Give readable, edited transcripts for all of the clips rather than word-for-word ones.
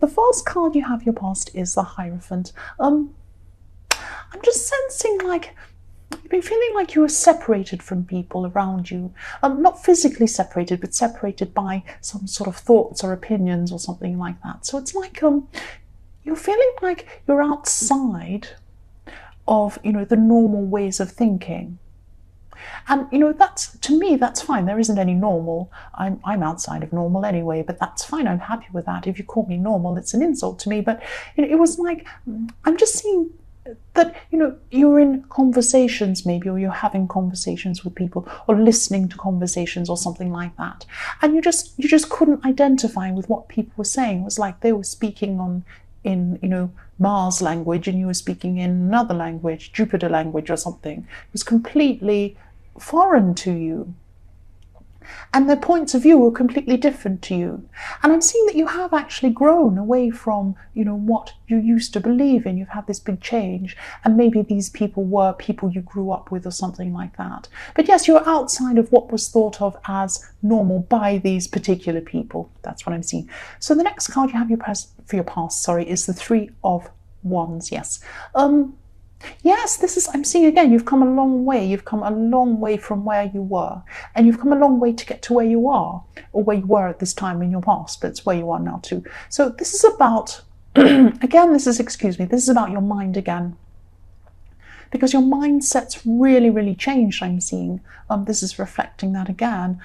the first card you have your past is the Hierophant. I'm just sensing like you've been feeling like you were separated from people around you. Not physically separated, but separated by some sort of thoughts or opinions or something like that. So it's like you're feeling like you're outside of, the normal ways of thinking. And, that's, to me, that's fine. There isn't any normal. I'm outside of normal anyway, but that's fine. I'm happy with that. If you call me normal, it's an insult to me. But it was like, I'm just seeing that, you're in conversations maybe, or you're having conversations with people, or listening to conversations or something like that. And you just couldn't identify with what people were saying. It was like they were speaking in Mars language and you were speaking in another language, Jupiter language or something. It was completely foreign to you. And their points of view were completely different to you. And I'm seeing that you have actually grown away from, what you used to believe in. You've had this big change. And maybe these people were people you grew up with or something like that. But yes, you're outside of what was thought of as normal by these particular people. That's what I'm seeing. So the next card you have for your past, is the Three of Wands. Yes. Yes, I'm seeing again, you've come a long way. You've come a long way from where you were. And you've come a long way to get to where you are, or where you were at this time in your past, but it's where you are now too. So this is about, this is about your mind again. Because your mindset's really, really changed, I'm seeing. This is reflecting that again.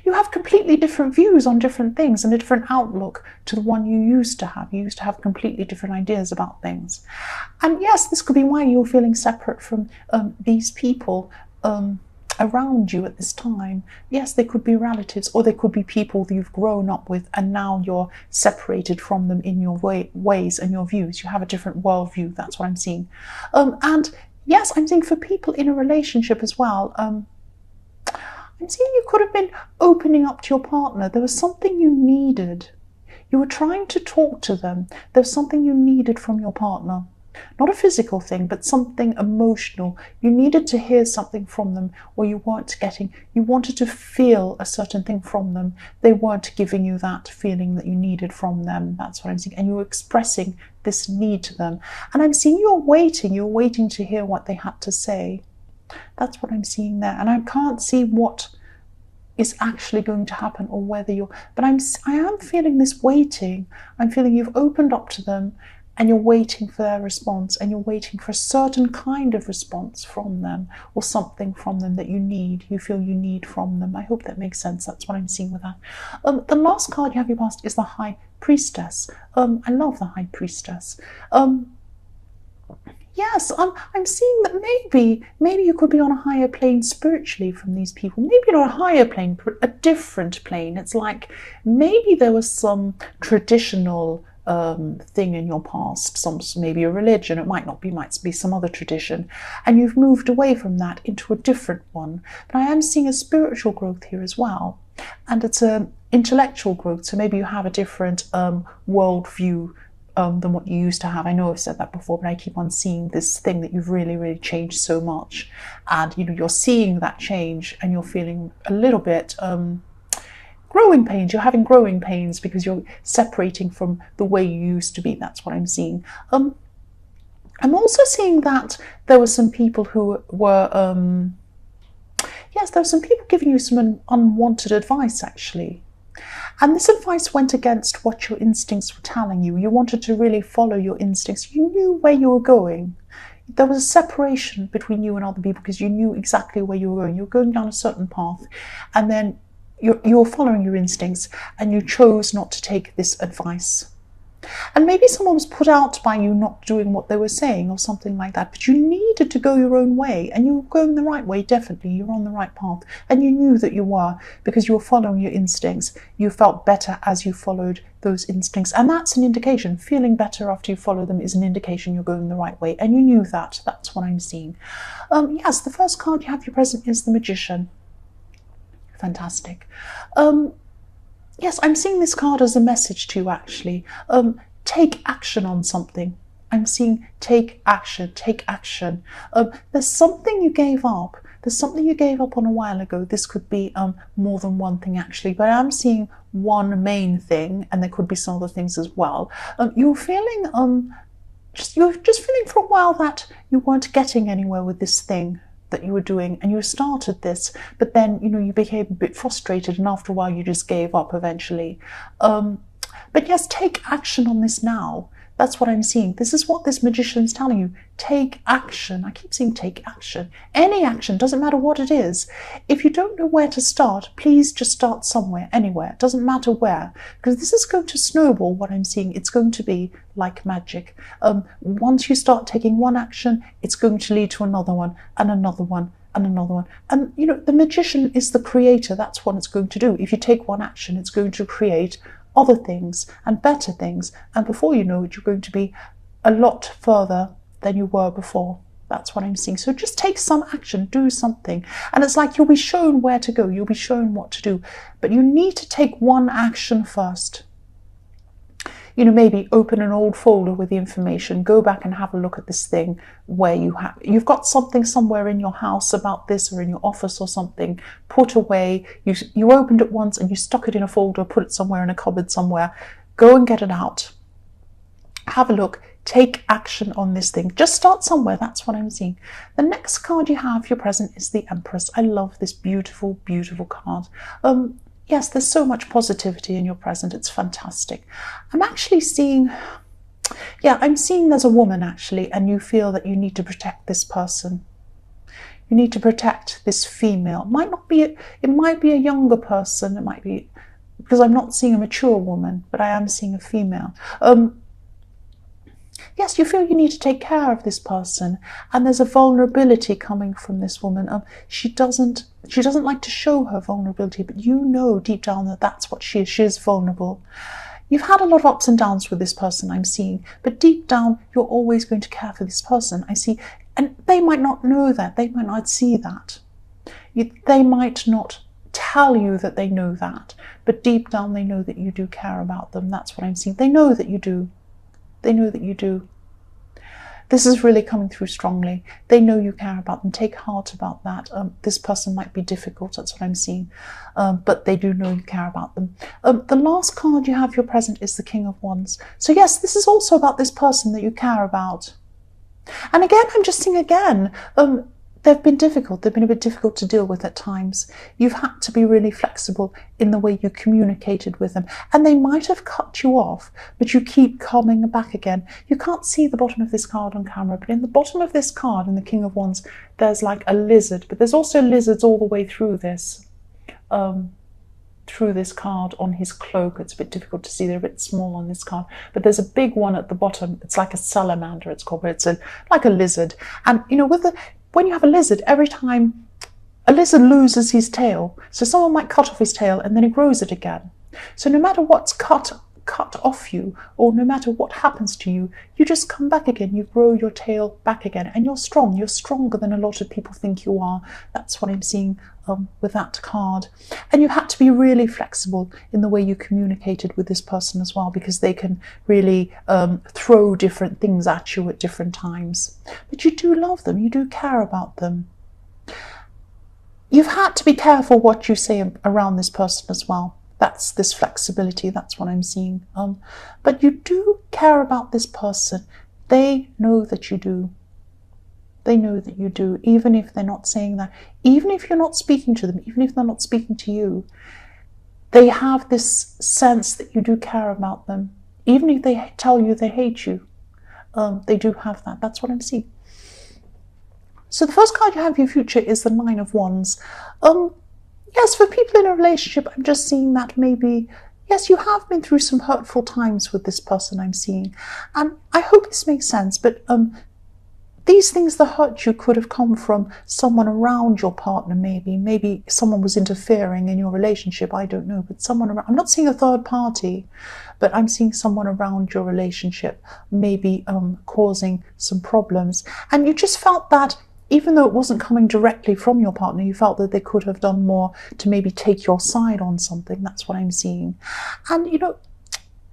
You have completely different views on different things and a different outlook to the one you used to have. You used to have completely different ideas about things. And yes, this could be why you're feeling separate from these people around you at this time. Yes, they could be relatives, or they could be people that you've grown up with and now you're separated from them in your ways and your views. You have a different worldview. That's what I'm seeing. And yes, I'm seeing for people in a relationship as well. I'm seeing you could have been opening up to your partner. There was something you needed. You were trying to talk to them. There was something you needed from your partner. Not a physical thing, but something emotional. You needed to hear something from them, or you weren't getting. You wanted to feel a certain thing from them. They weren't giving you that feeling that you needed from them. That's what I'm seeing. And you were expressing this need to them. And I'm seeing you're waiting to hear what they had to say. That's what I'm seeing there. And I can't see what is actually going to happen, or whether but I am feeling this waiting. I'm feeling you've opened up to them and you're waiting for their response, and you're waiting for a certain kind of response from them, or something from them that you feel you need from them. I hope that makes sense. That's what I'm seeing with that. The last card you have your past is the High Priestess. I love the High Priestess. Yes, I'm seeing that maybe you could be on a higher plane spiritually from these people. Maybe not a higher plane, but a different plane. It's like maybe there was some traditional thing in your past, maybe a religion. It might be some other tradition, and you've moved away from that into a different one. But I am seeing a spiritual growth here as well, and it's an intellectual growth. So maybe you have a different worldview than what you used to have. I know I've said that before, but I keep on seeing this thing that you've really, really changed so much. And you're seeing that change, and you're feeling a little bit growing pains. You're having growing pains because you're separating from the way you used to be. That's what I'm seeing. I'm also seeing that there were some people who were there were some people giving you some unwanted advice, actually. And this advice went against what your instincts were telling you. You wanted to really follow your instincts. You knew where you were going. There was a separation between you and other people because you knew exactly where you were going. You were going down a certain path, and then you were following your instincts, and you chose not to take this advice. And maybe someone was put out by you not doing what they were saying or something like that, but you needed to go your own way, and you were going the right way. Definitely, you're on the right path, and you knew that you were, because you were following your instincts. You felt better as you followed those instincts, and that's an indication. Feeling better after you follow them is an indication you're going the right way, and you knew that. That's what I'm seeing. Yes, the first card you have your present is the Magician. Fantastic. Yes, I'm seeing this card as a message to you, actually. Take action on something. I'm seeing take action, take action. There's something you gave up There's something you gave up on a while ago. This could be more than one thing actually, but I'm seeing one main thing, and there could be some other things as well. You're feeling you're just feeling for a while that you weren't getting anywhere with this thing that you were doing, and you started this, but then you became a bit frustrated, and after a while you just gave up eventually. But yes, take action on this now. That's what I'm seeing. This is what this magician's telling you. Take action. I keep saying take action. Any action, doesn't matter what it is. If you don't know where to start, please just start somewhere, anywhere. It doesn't matter where, because this is going to snowball. What I'm seeing, it's going to be like magic. Once you start taking one action, it's going to lead to another one and another one and another one. And the magician is the creator. That's what it's going to do. If you take one action, it's going to create other things and better things, and before you know it, you're going to be a lot further than you were before. That's what I'm seeing. So just take some action, do something, and it's like you'll be shown where to go, you'll be shown what to do, but you need to take one action first. Maybe open an old folder with the information, go back and have a look at this thing where you've got something somewhere in your house about this, or in your office or something, put away. You opened it once and you stuck it in a folder, put it somewhere in a cupboard somewhere. Go and get it out. Have a look. Take action on this thing. Just start somewhere. That's what I'm seeing. The next card you have, your present, is the Empress. I love this beautiful, beautiful card. Yes, there's so much positivity in your present. It's fantastic. I'm actually seeing, I'm seeing there's a woman actually, and you feel that you need to protect this person. You need to protect this female. It might be a younger person. It might be, because I'm not seeing a mature woman, but I am seeing a female. Yes, you feel you need to take care of this person, and there's a vulnerability coming from this woman. She doesn't like to show her vulnerability, but deep down that that's what she is. She is vulnerable. You've had a lot of ups and downs with this person, I'm seeing, but deep down you're always going to care for this person, I see. And they might not know that, they might not see that. They might not tell you that they know that, but deep down they know that you do care about them. That's what I'm seeing. They know that you do. They know that you do. This is really coming through strongly. They know you care about them. Take heart about that. This person might be difficult, that's what I'm seeing, but they do know you care about them. The last card you have, your present, is the King of Wands. So yes, this is also about this person that you care about. And again, I'm just seeing again, they've been difficult. They've been a bit difficult to deal with at times. You've had to be really flexible in the way you communicated with them. And they might have cut you off, but you keep coming back again. You can't see the bottom of this card on camera, but in the bottom of this card, in the King of Wands, there's like a lizard. But there's also lizards all the way through this. Through this card on his cloak. It's a bit difficult to see. They're a bit small on this card. But there's a big one at the bottom. It's like a salamander, it's called, but it's like a lizard. And, when you have a lizard, every time a lizard loses his tail, so someone might cut off his tail and then he grows it again. So no matter what's cut off you, or no matter what happens to you, you just come back again, you grow your tail back again, and you're strong. You're stronger than a lot of people think you are. That's what I'm seeing with that card. And you had to be really flexible in the way you communicated with this person as well, because they can really throw different things at you at different times. But you do love them, you do care about them. You've had to be careful what you say around this person as well. That's this flexibility, that's what I'm seeing. But you do care about this person. They know that you do. They know that you do, even if they're not saying that. Even if you're not speaking to them, even if they're not speaking to you, they have this sense that you do care about them. Even if they tell you they hate you, they do have that. That's what I'm seeing. So the first card you have for your future is the Nine of Wands. Yes, for people in a relationship, I'm just seeing that maybe, yes, you have been through some hurtful times with this person, I'm seeing. And I hope this makes sense, but these things that hurt you could have come from someone around your partner, maybe. Maybe someone was interfering in your relationship, I don't know, but someone around. I'm not seeing a third party, but I'm seeing someone around your relationship, maybe causing some problems. And you just felt that, even though it wasn't coming directly from your partner, you felt that they could have done more to maybe take your side on something. That's what I'm seeing. And,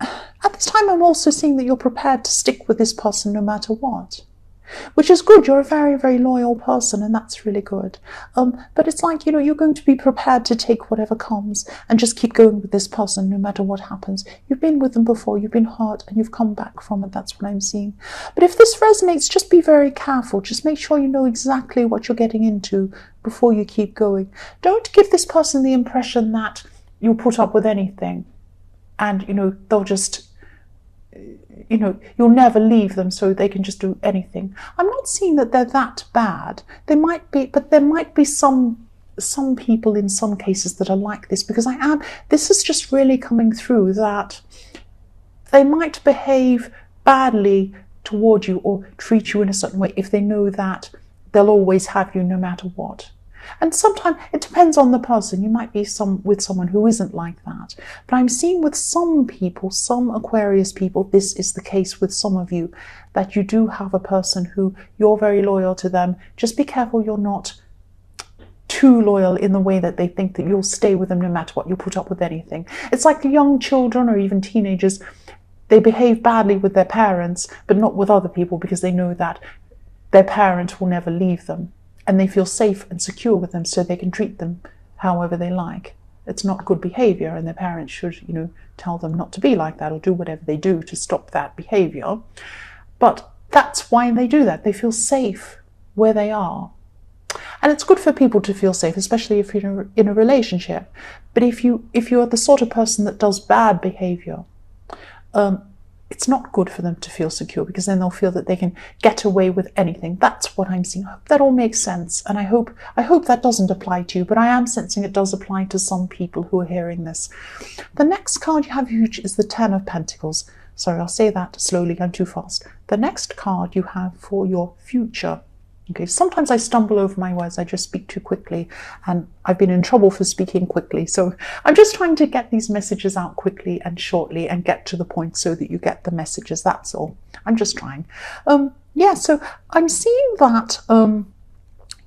at this time, I'm also seeing that you're prepared to stick with this person no matter what. which is good. You're a very, very loyal person, and that's really good. But it's like, you know, you're going to be prepared to take whatever comes and just keep going with this person no matter what happens. You've been with them before, you've been hurt, and you've come back from it. That's what I'm seeing. But if this resonates, just be very careful. Just make sure you know exactly what you're getting into before you keep going. Don't give this person the impression that you'll put up with anything and, you know, they'll just, you know, you'll never leave them so they can just do anything. I'm not seeing that they're that bad. They might be, but there might be some people in some cases that are like this, because this is just really coming through that they might behave badly toward you or treat you in a certain way if they know that they'll always have you no matter what. And sometimes it depends on the person. You might be with someone who isn't like that. But I'm seeing with some people, some Aquarius people, this is the case with some of you, that you do have a person who you're very loyal to them. Just be careful you're not too loyal in the way that they think that you'll stay with them no matter what, you'll put up with anything. It's like the young children or even teenagers. They behave badly with their parents, but not with other people, because they know that their parent will never leave them. And they feel safe and secure with them, so they can treat them however they like. It's not good behavior, and their parents should, you know, tell them not to be like that or do whatever they do to stop that behavior. But that's why they do that. They feel safe where they are. And it's good for people to feel safe, especially if you're in a relationship. But if you're the sort of person that does bad behavior, it's not good for them to feel secure, because then they'll feel that they can get away with anything. That's what I'm seeing. I hope that all makes sense, and I hope that doesn't apply to you, but I am sensing it does apply to some people who are hearing this. The next card you have, which is the Ten of Pentacles. Sorry, I'll say that slowly, I'm too fast. The next card you have for your future. Okay, sometimes I stumble over my words, I just speak too quickly, and I've been in trouble for speaking quickly. So I'm just trying to get these messages out quickly and shortly and get to the point so that you get the messages, that's all. I'm just trying. Yeah, so I'm seeing that,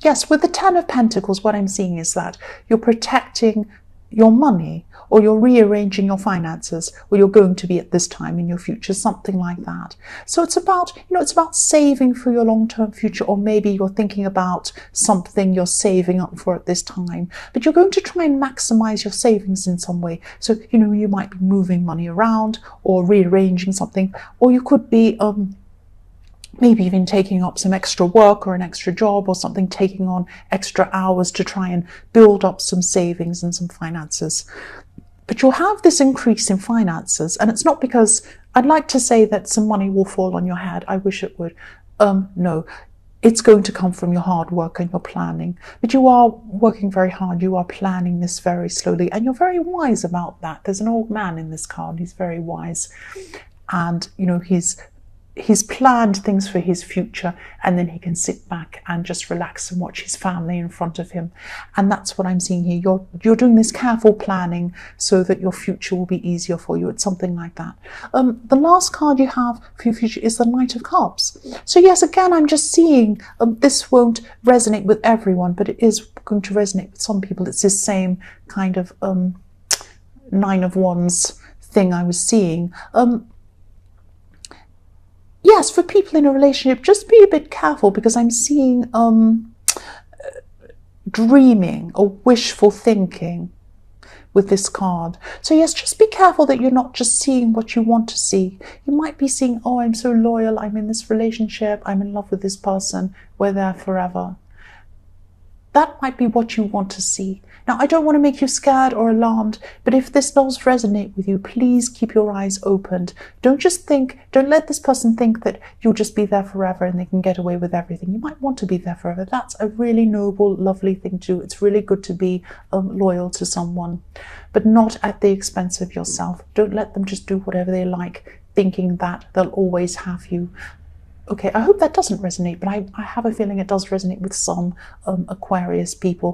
yes, with the Ten of Pentacles, what I'm seeing is that you're protecting your money, or you're rearranging your finances, or you're going to be at this time in your future, something like that. So it's about, you know, it's about saving for your long-term future, or maybe you're thinking about something you're saving up for at this time, but you're going to try and maximize your savings in some way. So, you know, you might be moving money around or rearranging something, or you could be maybe even taking up some extra work or an extra job or something, taking on extra hours to try and build up some savings and some finances. But you'll have this increase in finances, and it's not because, I'd like to say that some money will fall on your head. I wish it would. No, it's going to come from your hard work and your planning. But you are working very hard. You are planning this very slowly, and you're very wise about that. There's an old man in this card. He's very wise, and, you know, he's planned things for his future, and then he can sit back and just relax and watch his family in front of him. And that's what I'm seeing here. You're doing this careful planning so that your future will be easier for you. It's something like that. The last card you have for your future is the Knight of Cups. So yes, again, I'm just seeing this won't resonate with everyone, but it is going to resonate with some people. It's this same kind of Nine of Wands thing I was seeing. Yes, for people in a relationship, just be a bit careful, because I'm seeing dreaming or wishful thinking with this card. So yes, just be careful that you're not just seeing what you want to see. You might be seeing, oh, I'm so loyal, I'm in this relationship, I'm in love with this person, we're there forever. That might be what you want to see. Now, I don't want to make you scared or alarmed, but if this does resonate with you, please keep your eyes opened. Don't let this person think that you'll just be there forever and they can get away with everything. You might want to be there forever. That's a really noble, lovely thing to do. It's really good to be loyal to someone, but not at the expense of yourself. Don't let them just do whatever they like, thinking that they'll always have you. Okay, I hope that doesn't resonate, but I have a feeling it does resonate with some Aquarius people.